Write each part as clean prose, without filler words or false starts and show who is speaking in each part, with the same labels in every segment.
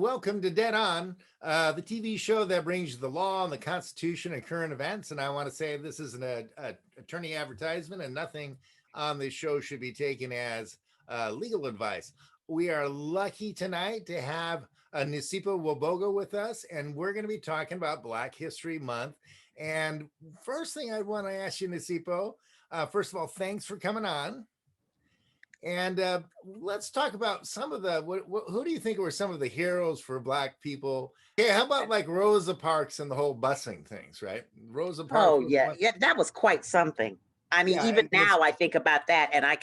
Speaker 1: welcome to Dead On, the TV show that brings you the law and the Constitution and current events. And I want to say this isn't a attorney advertisement, and nothing on this show should be taken as legal advice. We are lucky tonight to have Nisipo Wabogo with us, and we're going to be talking about Black History Month. And first thing I want to ask you, Nisipo, first of all, thanks for coming on. And let's talk about some of the, who do you think were some of the heroes for Black people? Yeah, how about like Rosa Parks and the whole busing things, right? Rosa Parks.
Speaker 2: Oh, yeah. Yeah, that was quite something. I mean,
Speaker 1: Yeah,
Speaker 2: even now I think about that and I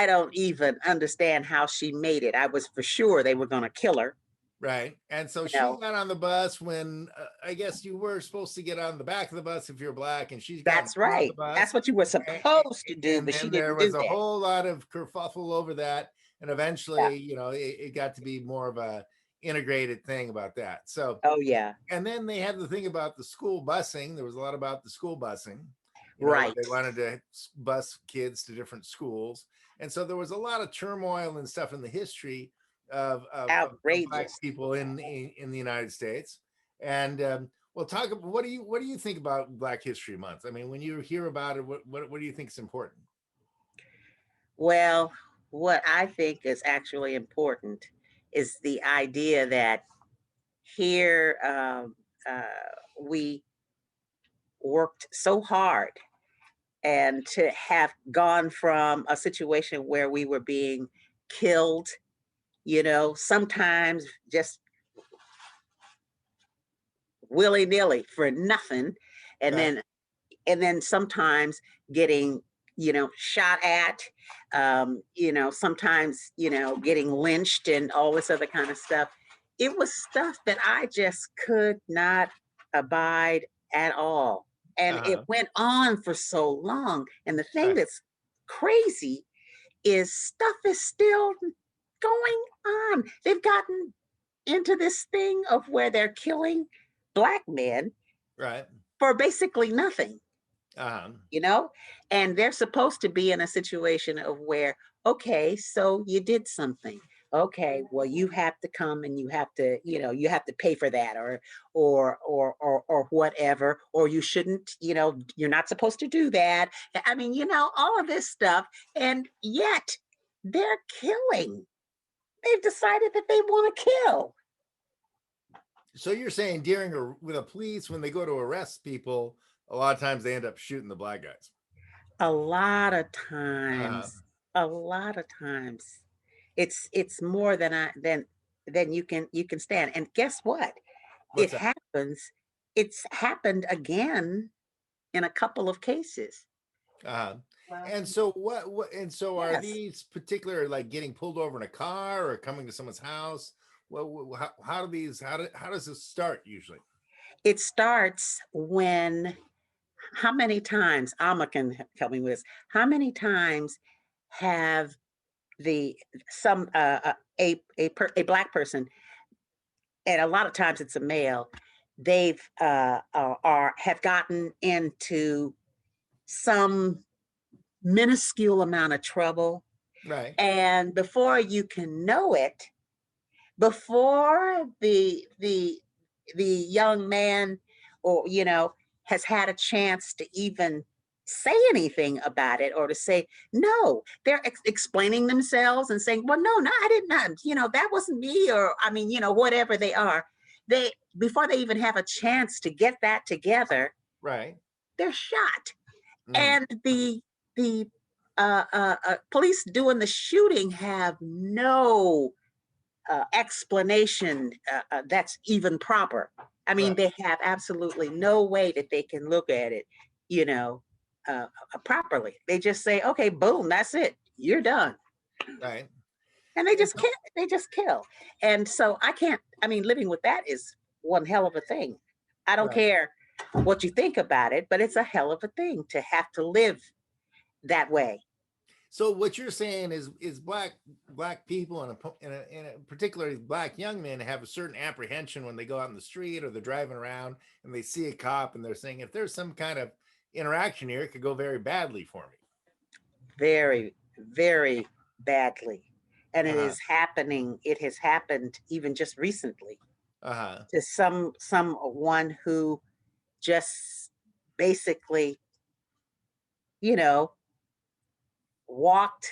Speaker 2: don't even understand how she made it. I was for sure they were going to kill her.
Speaker 1: right. And so
Speaker 2: You
Speaker 1: she
Speaker 2: know,
Speaker 1: got on the bus when I guess you were supposed to get on the back of the bus if you're Black, and she's got
Speaker 2: that's
Speaker 1: on the
Speaker 2: right. That's
Speaker 1: bus.
Speaker 2: what you were
Speaker 1: And,
Speaker 2: supposed to do,
Speaker 1: and
Speaker 2: but she
Speaker 1: then there
Speaker 2: didn't do
Speaker 1: was a
Speaker 2: that.
Speaker 1: whole lot of kerfuffle over that. And
Speaker 2: Yeah.
Speaker 1: eventually, it got to be more of a integrated thing about that. So,
Speaker 2: Oh, yeah.
Speaker 1: and then they had the thing about the school busing. There was a lot about the school busing, where
Speaker 2: Right.
Speaker 1: they wanted to bus kids to different schools. And so there was a lot of turmoil and stuff in the history of Black
Speaker 2: Outrageous.
Speaker 1: people in the United States. And well, talk about what do you think about Black History Month? I mean, when you hear about it, what do you think is important?
Speaker 2: Well, what I think is actually important is the idea that here uh, we worked so hard and to have gone from a situation where we were being killed, sometimes just willy-nilly for nothing, and
Speaker 1: Right,
Speaker 2: then sometimes getting shot at, sometimes getting lynched and all this other kind of stuff. It was stuff that I just could not abide at all, and it
Speaker 1: uh-huh,
Speaker 2: went on for so long. And the thing
Speaker 1: right,
Speaker 2: that's crazy is stuff is still going on. They've gotten into this thing of where they're killing Black men
Speaker 1: right,
Speaker 2: for basically nothing,
Speaker 1: uh-huh,
Speaker 2: you know? And they're supposed to be in a situation of where, okay, so you did something. Okay, well, you have to come and you have to, you have to pay for that, or whatever, or you shouldn't, you're not supposed to do that. I mean, all of this stuff, and yet they're killing. They've decided that they want to kill.
Speaker 1: so you're saying during with the police when they go to arrest people, a lot of times they end up shooting the Black guys.
Speaker 2: A lot of
Speaker 1: Uh-huh.
Speaker 2: times, a lot of times, it's more than you can stand. And guess what? It
Speaker 1: What's that?
Speaker 2: happens. It's happened again in a couple of cases.
Speaker 1: Uh-huh.
Speaker 2: Well,
Speaker 1: And so and so are
Speaker 2: yes,
Speaker 1: these particular like getting pulled over in a car or coming to someone's house? Well, how do these how does this start usually?
Speaker 2: it starts when. How many times? Alma can help me with this. How many times have the some a Black person, and a lot of times it's a male, they've are have gotten into some minuscule amount of trouble,
Speaker 1: Right.
Speaker 2: and before you can know it, before the young man, or has had a chance to even say anything about it, or to say no, they're explaining themselves and saying, well, no, I did not, that wasn't me, or I mean, whatever they are, they before they even have a chance to get that together,
Speaker 1: Right.
Speaker 2: they're shot.
Speaker 1: Mhm.
Speaker 2: And the police doing the shooting have no explanation that's even proper. I mean,
Speaker 1: Right.
Speaker 2: they have absolutely no way that they can look at it, you know, properly. They just say, okay, boom, that's it. You're done.
Speaker 1: Right.
Speaker 2: And they
Speaker 1: And
Speaker 2: just
Speaker 1: so,
Speaker 2: can't, they just kill. And so I can't, I mean, living with that is one hell of a thing. I don't
Speaker 1: right.
Speaker 2: care what you think about it, but it's a hell of a thing to have to live that way.
Speaker 1: So what you're saying is black people and particularly Black young men have a certain apprehension when they go out in the street or they're driving around and they see a cop and they're saying if there's some kind of interaction here, it could go very badly for me.
Speaker 2: Very, very badly. And it
Speaker 1: Uh-huh.
Speaker 2: is happening. It has happened even just recently
Speaker 1: Uh-huh.
Speaker 2: to someone who just basically, you know, walked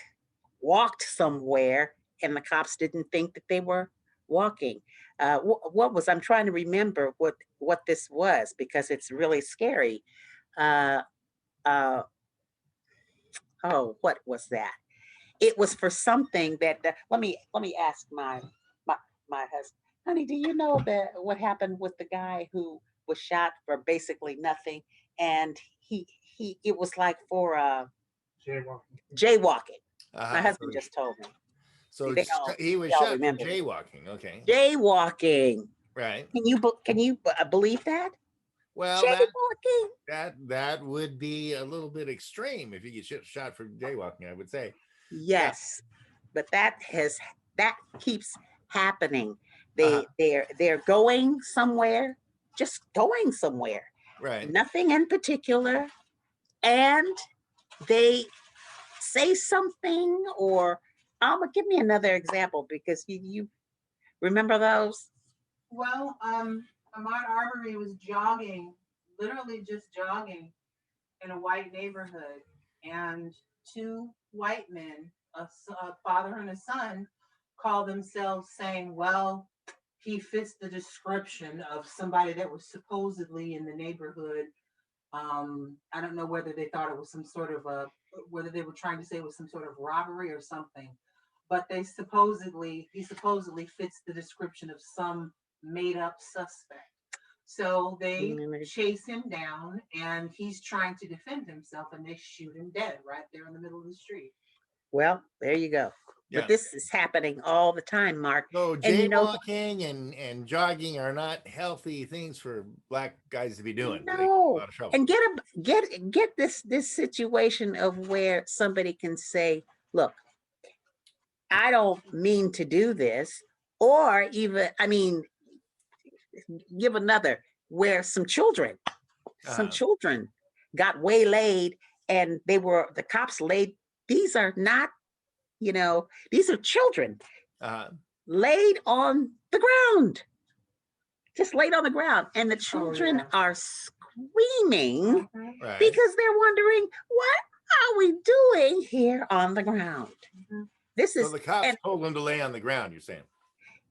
Speaker 2: walked somewhere, and the cops didn't think that they were walking. What was I'm trying to remember what this was because it's really scary. Uh, uh, oh, what was that? It was for something let me ask my my husband, honey, do you know that what happened with the guy who was shot for basically nothing, and he it was like for jaywalking. My
Speaker 1: Uh-huh.
Speaker 2: husband just told me. See,
Speaker 1: So
Speaker 2: they all
Speaker 1: he
Speaker 2: they
Speaker 1: was
Speaker 2: all
Speaker 1: shot for
Speaker 2: remember me.
Speaker 1: jaywalking. Okay.
Speaker 2: Jaywalking.
Speaker 1: Right.
Speaker 2: Can you believe that?
Speaker 1: Well,
Speaker 2: Jaywalking.
Speaker 1: that would be a little bit extreme if you get shot for jaywalking, I would say. Yeah.
Speaker 2: Yes, but that keeps happening.
Speaker 1: Uh-huh.
Speaker 2: They're going somewhere, just going somewhere.
Speaker 1: Right.
Speaker 2: Nothing in particular, and they say something or give me another example because you remember those?
Speaker 3: Well, Ahmaud Arbery was jogging, literally just jogging in a white neighborhood, and two white men, a father and a son, called themselves saying, "Well, he fits the description of somebody that was supposedly in the neighborhood." I don't know whether they thought it was some sort of whether they were trying to say it was some sort of robbery or something, but he supposedly fits the description of some made up suspect. So they
Speaker 2: Mm,
Speaker 3: chase him down, and he's trying to defend himself, and they shoot him dead right there in the middle of the street.
Speaker 2: well, there you go. But
Speaker 1: Yeah.
Speaker 2: this is happening all the time, Mark.
Speaker 1: So
Speaker 2: And
Speaker 1: jaywalking and jogging are not healthy things for black guys to be doing. They get a
Speaker 2: no,
Speaker 1: lot of trouble.
Speaker 2: and get this situation of where somebody can say, "Look, I don't mean to do this," or even, I mean, give another where some
Speaker 1: Uh-huh.
Speaker 2: children got waylaid, and the cops laid. These are not, these are children
Speaker 1: Uh-huh.
Speaker 2: laid on the ground, just laid on the ground, and the
Speaker 3: Oh,
Speaker 2: children
Speaker 3: yeah.
Speaker 2: are screaming
Speaker 3: Mhm,
Speaker 1: Right.
Speaker 2: because they're wondering, what are we doing here on the ground?
Speaker 3: mhm.
Speaker 2: This
Speaker 1: So
Speaker 2: is,
Speaker 1: the cops
Speaker 2: and
Speaker 1: told them to lay on the ground, you're saying.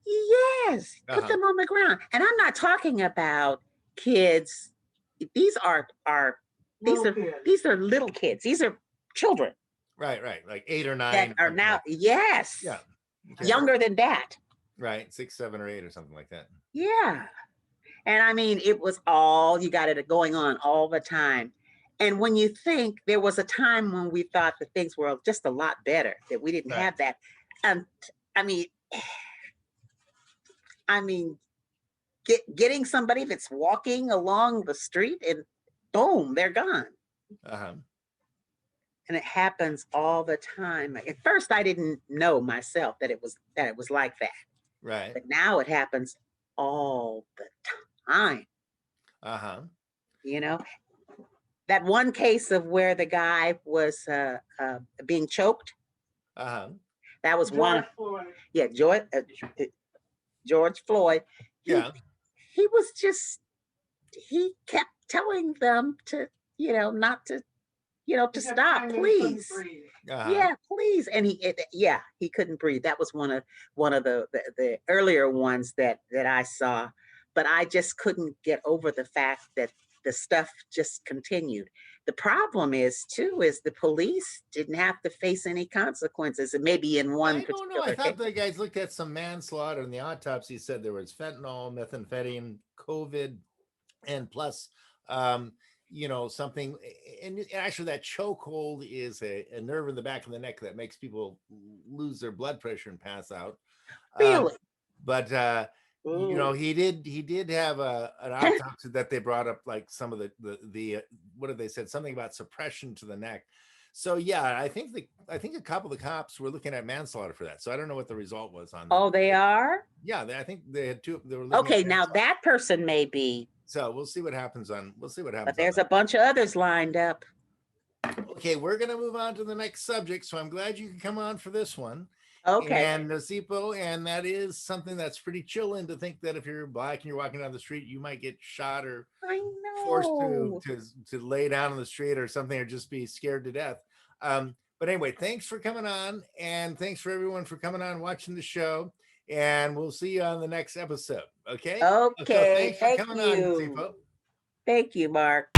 Speaker 2: yes, put
Speaker 1: Uh-huh.
Speaker 2: them on the ground. And I'm not talking about kids. These are these
Speaker 3: Little
Speaker 2: are
Speaker 3: kids.
Speaker 2: these are little kids. These are children
Speaker 1: Right, right. Like 8 or 9
Speaker 2: that
Speaker 1: or
Speaker 2: are
Speaker 1: something
Speaker 2: now,
Speaker 1: like that.
Speaker 2: yes,
Speaker 1: Yeah. Okay.
Speaker 2: younger than that.
Speaker 1: Right. 6, 7, or 8 or something like that.
Speaker 2: Yeah. And I mean, it was all, you got it going on all the time. And when you think there was a time when we thought that things were just a lot better, that we didn't
Speaker 1: Right.
Speaker 2: have that. And I mean, I mean, getting somebody that's walking along the street and boom, they're gone.
Speaker 1: Uh-huh.
Speaker 2: And it happens all the time. At first, I didn't know myself that it was like that,
Speaker 1: Right.
Speaker 2: but now it happens all the time.
Speaker 1: Uh-huh.
Speaker 2: You know, that one case of where the guy was being choked.
Speaker 1: Uh-huh.
Speaker 2: That was one.
Speaker 3: George Floyd.
Speaker 2: Yeah, George Floyd. He
Speaker 1: Yeah.
Speaker 2: he was just, he kept telling them to, not to, to
Speaker 3: He kept
Speaker 2: stop,
Speaker 3: saying that he couldn't
Speaker 2: please.
Speaker 3: breathe.
Speaker 1: Uh-huh.
Speaker 2: Yeah, please. And he couldn't breathe. That was one of the earlier ones that I saw, but I just couldn't get over the fact that the stuff just continued. The problem is too is the police didn't have to face any consequences, and maybe in one
Speaker 1: I don't know. I
Speaker 2: particular
Speaker 1: thought
Speaker 2: case.
Speaker 1: the guys looked at some manslaughter, and the autopsy said there was fentanyl, methamphetamine, COVID, and plus, um, something. And actually, that chokehold is a nerve in the back of the neck that makes people lose their blood pressure and pass out.
Speaker 2: Really?
Speaker 1: But
Speaker 2: Ooh.
Speaker 1: he did have an autopsy that they brought up, like some of the what did they said, something about suppression to the neck. So yeah, I think a couple of the cops were looking at manslaughter for that. So I don't know what the result was on that.
Speaker 2: Oh, they are?
Speaker 1: Yeah, I think they had two. They were looking
Speaker 2: Okay,
Speaker 1: at
Speaker 2: now
Speaker 1: manslaughter.
Speaker 2: that person may be,
Speaker 1: So we'll see what happens on. We'll see what happens.
Speaker 2: but there's
Speaker 1: on
Speaker 2: a bunch of others lined up.
Speaker 1: that. Okay, we're gonna move on to the next subject. So I'm glad you could come on for this one.
Speaker 2: Okay.
Speaker 1: and Nasipo, and that is something that's pretty chilling to think that if you're Black and you're walking down the street, you might get shot or
Speaker 2: I
Speaker 1: forced
Speaker 2: know.
Speaker 1: to lay down on the street or something, or just be scared to death. But anyway, thanks for coming on, and thanks for everyone for coming on, watching the show, and we'll see you on the next episode. Okay. So
Speaker 2: Okay.
Speaker 1: thanks for
Speaker 2: Thank
Speaker 1: coming on,
Speaker 2: you.
Speaker 1: Nasipo.
Speaker 2: Thank you, Mark.